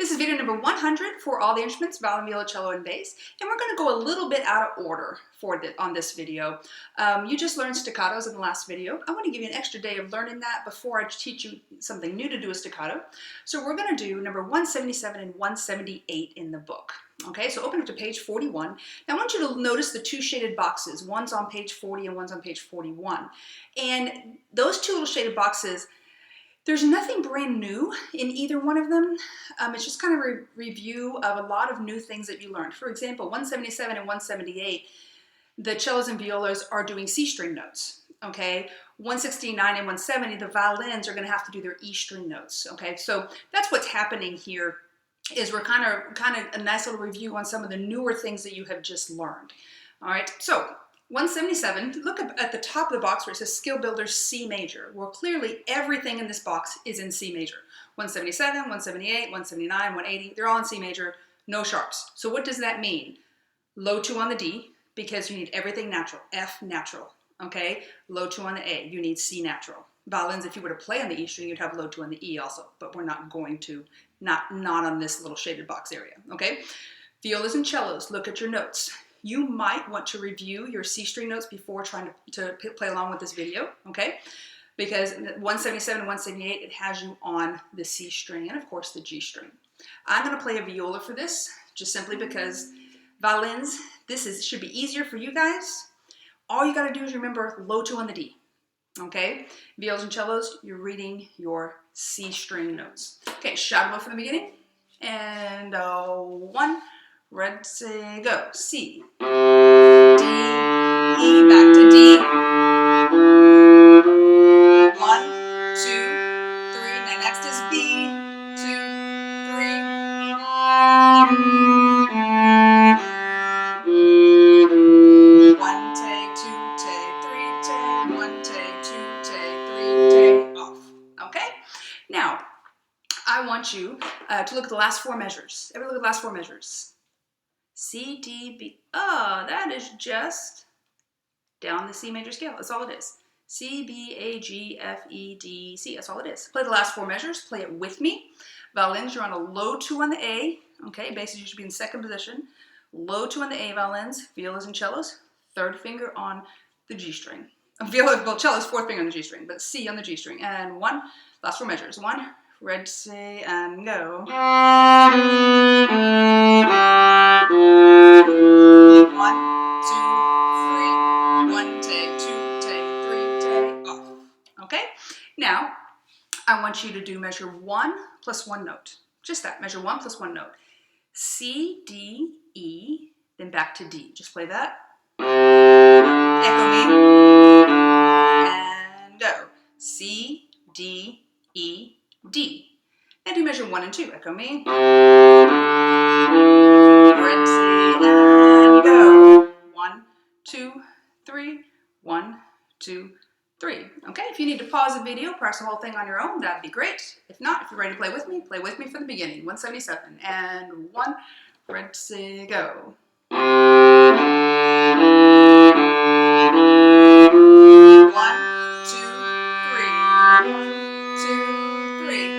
This is video number 100 for all the instruments, violin, viola, cello, and bass. And we're going to go a little bit out of order on this video. You just learned staccatos in the last video. I want to give you an extra day of learning that before I teach you something new to do a staccato. So we're going to do number 177 and 178 in the book. Okay, so open up to page 41. Now I want you to notice the two shaded boxes. One's on page 40 and one's on page 41. And those two little shaded boxes, there's nothing brand new in either one of them. It's just kind of a review of a lot of new things that you learned. For example, 177 and 178, the cellos and violas are doing C string notes. Okay, 169 and 170, the violins are going to have to do their E string notes. Okay, so that's what's happening here. Is we're kind of a nice little review on some of the newer things that you have just learned. All right, so 177, look at the top of the box where it says Skill Builder C major. Well, clearly everything in this box is in C major. 177, 178, 179, 180, they're all in C major, no sharps. So what does that mean? Low 2 on the D, because you need everything natural, F natural, okay? Low 2 on the A, you need C natural. Violins, if you were to play on the E string, you'd have low 2 on the E also, but we're not going to, not on this little shaded box area, okay? Violas and cellos, look at your notes. You might want to review your C string notes before trying to play along with this video, okay? Because 177 and 178, it has you on the C string and of course the G string. I'm gonna play a viola for this, just simply because violins, should be easier for you guys. All you gotta do is remember low 2 on the D, okay? Violas and cellos, you're reading your C string notes. Okay, shout them from the beginning. And 1, ready, go. C, D, E, back to D. 1, 2, 3. Now next is B, 2, 3. 1 take, 2 take, 3 take, 1 take, 2 take, 3 take, off. Okay? Now, I want you to look at the last 4 measures. Everybody look at the last 4 measures. C, D, B. Oh, that is just down the C major scale. That's all it is. C, B, A, G, F, E, D, C. That's all it is. Play the last 4 measures. Play it with me. Violins, you're on a low 2 on the A. Okay, basses, you should be in second position. Low 2 on the A violins. Violas and cellos, third finger on the G string. Well, cellos, fourth finger on the G string, but C on the G string. And 1, last 4 measures. 1, ready, and go. 1, 2, 3. 1 take, 2 take, 3 take, off. Okay? Now, I want you to do measure 1 plus 1 note. Just that, measure 1 plus 1 note. C, D, E, then back to D. Just play that. Echo me. And go. C, D, E, D. And do measure 1 and 2. Echo me. Ready, and go. 1, 2, 3. 1, 2, 3. Okay, if you need to pause the video, practice the whole thing on your own, that'd be great. If not, if you're ready to play with me from the beginning. 177 and 1, ready, go. 1, 2, 3.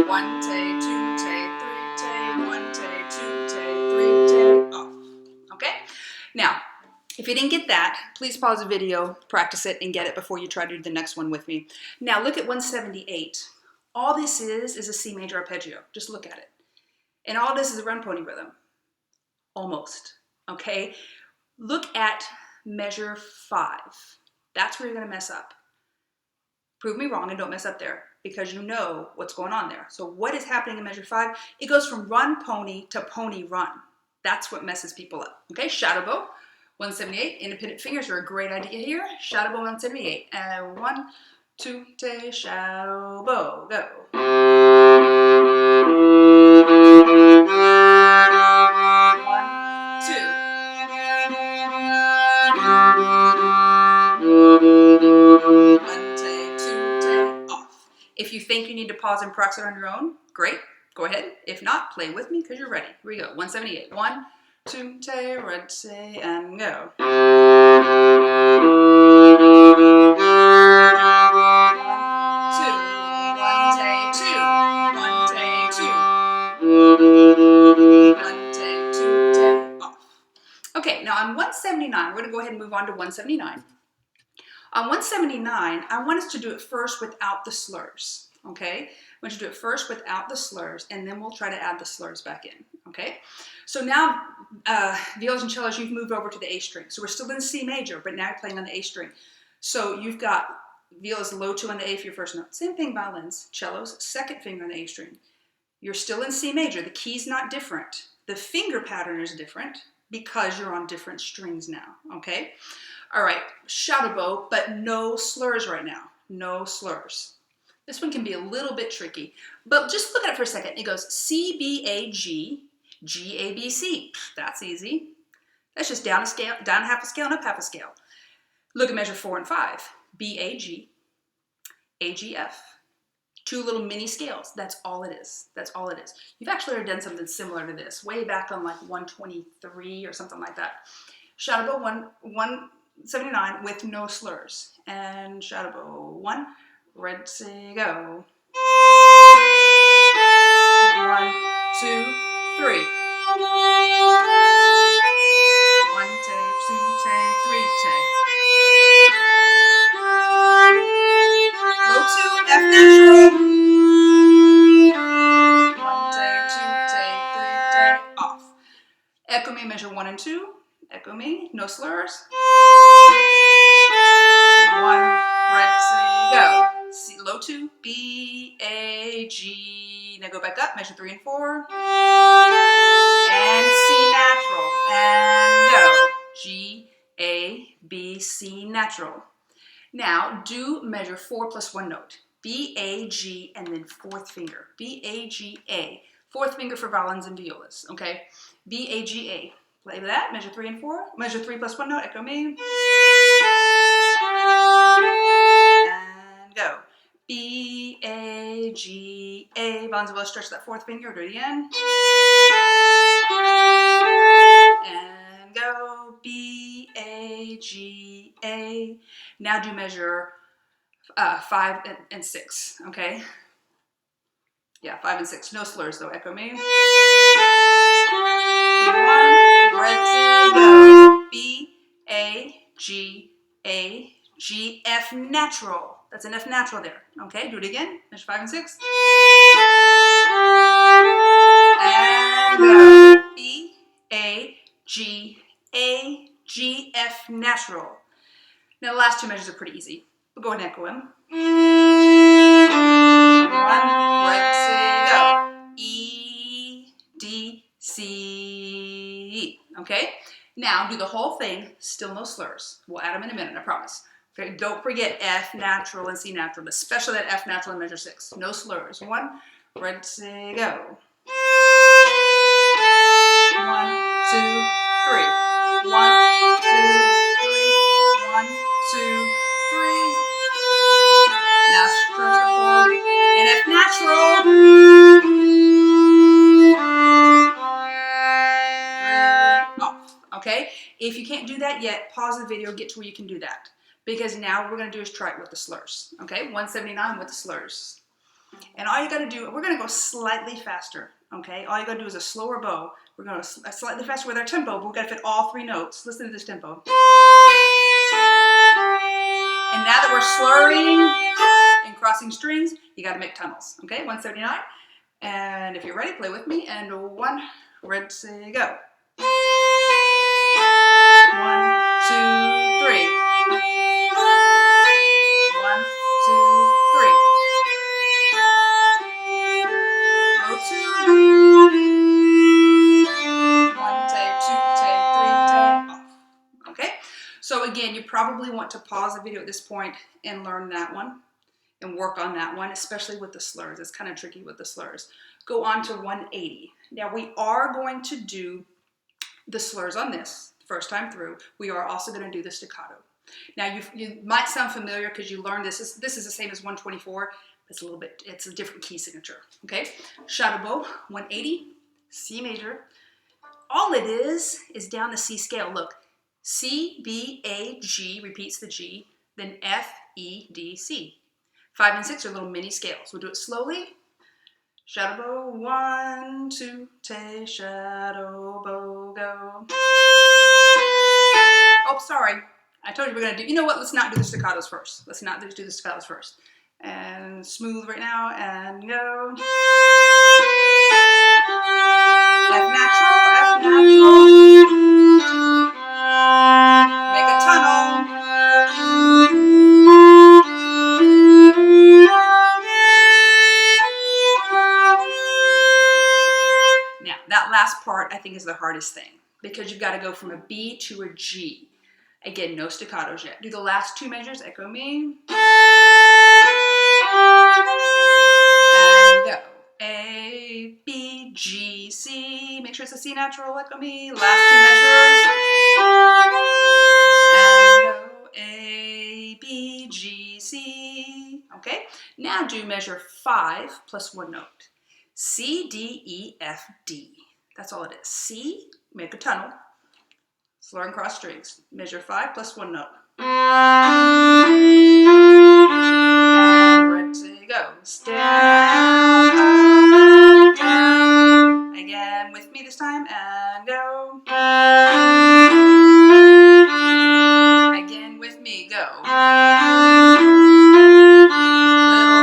1 take, 2 take, 3 take, 1 take, 2 take, 3 take, off. Okay? Now, if you didn't get that, please pause the video, practice it, and get it before you try to do the next one with me. Now, look at 178. All this is a C major arpeggio. Just look at it. And all this is a run pony rhythm. Almost. Okay? Look at measure 5. That's where you're going to mess up. Prove me wrong and don't mess up there, because you know what's going on there. So what is happening in measure 5? It goes from run pony to pony run. That's what messes people up. Okay, shadow bow, 178. Independent fingers are a great idea here. Shadow bow, 178. And 1, 2, take, shadow bow, go. 1, take, 2, take, off. If you think you need to pause and practice it on your own, great, go ahead. If not, play with me because you're ready. Here we go, 178. 1, 2, take, ready, and go. 1, On 179, we're going to go ahead and move on to 179. On 179, I want us to do it first without the slurs, okay? I want you to do it first without the slurs, and then we'll try to add the slurs back in, okay? So now, violas and cellos, you've moved over to the A string. So we're still in C major, but now you're playing on the A string. So you've got violas low 2 on the A for your first note. Same thing, violins, cellos, second finger on the A string. You're still in C major. The key's not different. The finger pattern is different because you're on different strings now, okay? All right, shadow bow, but no slurs right now. No slurs. This one can be a little bit tricky, but just look at it for a second. It goes C, B, A, G, G, A, B, C. That's easy. That's just down a scale, down half a scale and up half a scale. Look at measure 4 and 5. B, A, G, A, G, F. 2 little mini scales. That's all it is. That's all it is. You've actually already done something similar to this, way back on like 123 or something like that. Shadow bow 179 with no slurs. And shadow bow 1, ready, go. 1, 2, 3. 1 take, 2 take, 3 take. Low 2, F natural. 1 take, 2 take, 3 take, off. Echo me, measure 1 and 2. Echo me, no slurs. 1, ready, go. C, low 2, B, A, G. Now go back up, measure 3 and 4. And C natural. And go. G, A, B, C natural. Now do measure 4 plus 1 note. B, A, G, and then 4th finger. B, A, G, A. 4th finger for violins and violas, okay? B, A, G, A. Play with that, measure 3 and 4. Measure 3 plus 1 note, echo me. And go. B, A, G, A. Violins and violas, stretch that 4th finger, do it again. And go. B, A, G, A. Now do measure 5 and 6, okay? Yeah, 5 and 6. No slurs though, echo me. 1, ready, go. B, A, G, A, G, F natural. That's an F natural there, okay? Do it again, measure 5 and 6. And go. B, A, G, A, G, F natural. Now the last 2 measures are pretty easy. We'll go ahead and echo them. 1, ready, go. E, D, C, E. Okay? Now do the whole thing, still no slurs. We'll add them in a minute, I promise. Okay, don't forget F natural and C natural, especially that F natural in measure 6. No slurs. 1, ready, go. 1, 2, 3. 1, 2, 3. 1, 2, 3. Now stretch the 4 and F natural. 3, off. Okay? If you can't do that yet, pause the video, get to where you can do that. Because now what we're going to do is try it with the slurs. Okay? 179 with the slurs. And all you got to do, we're going to go slightly faster. Okay? All you got to do is a slower bow. We're going to slightly faster with our tempo, but we've got to fit all 3 notes. Listen to this tempo. And now that we're slurring and crossing strings, you got to make tunnels. Okay, 179. And if you're ready, play with me. And 1, ready, go. 1, 2, 3. 1, 2, 3. Low 2. 1 take, 2 take, 3 take, off. Okay? So again, you probably want to pause the video at this point and learn that one and work on that one, especially with the slurs. It's kind of tricky with the slurs. Go on to 180. Now we are going to do the slurs on this first time through. We are also going to do the staccato. Now you might sound familiar because you learned this. This is the same as 124. It's a little bit, it's a different key signature. Okay, shadow bow 180, C major. All it is down the C scale. Look. C, B, A, G, repeats the G, then F, E, D, C. 5 and 6 are little mini scales. We'll do it slowly. Shadow bow, 1, 2, take, shadow bow, go. Oh, sorry. I told you we're going to do, you know what, let's not do the staccatos first. Let's not do the staccatos first. And smooth right now, and go. F natural, F natural. Make a tunnel. Now, that last part I think is the hardest thing because you've got to go from a B to a G. Again, no staccatos yet. Do the last two measures, echo me. And go. A, B, G, C. Make sure it's a C natural, echo me. Last two measures. And go. A, B, G, C. Okay? Now do measure 5 plus one note. C, D, E, F, D. That's all it is. C, make a tunnel. Slur and cross strings. Measure 5 plus one note. And ready to go. Down, up, down. Again with me this time, and go. Again with me, go.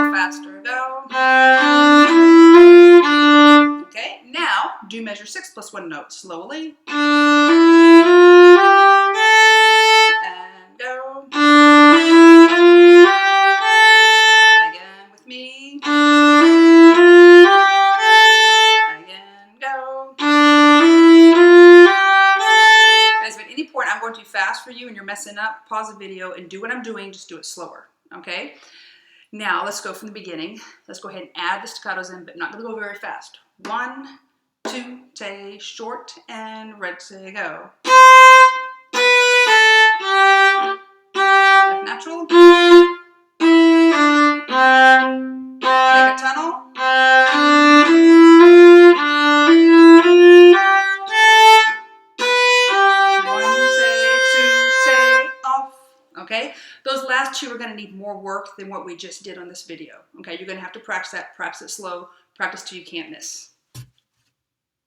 Little faster, go. Okay, now do measure 6 plus one note slowly. And go. Again with me. Again, go. Guys, if at any point I'm going too fast for you and you're messing up, pause the video and do what I'm doing, just do it slower, okay? Now, let's go from the beginning. Let's go ahead and add the staccatos in, but not going to go very fast. 1, 2, stay short, and ready to go. F natural. Make a tunnel. 1, say, 2, say, off. Okay? Those last two are going to need more work than what we just did on this video. Okay? You're going to have to practice that, practice it slow, practice till you can't miss.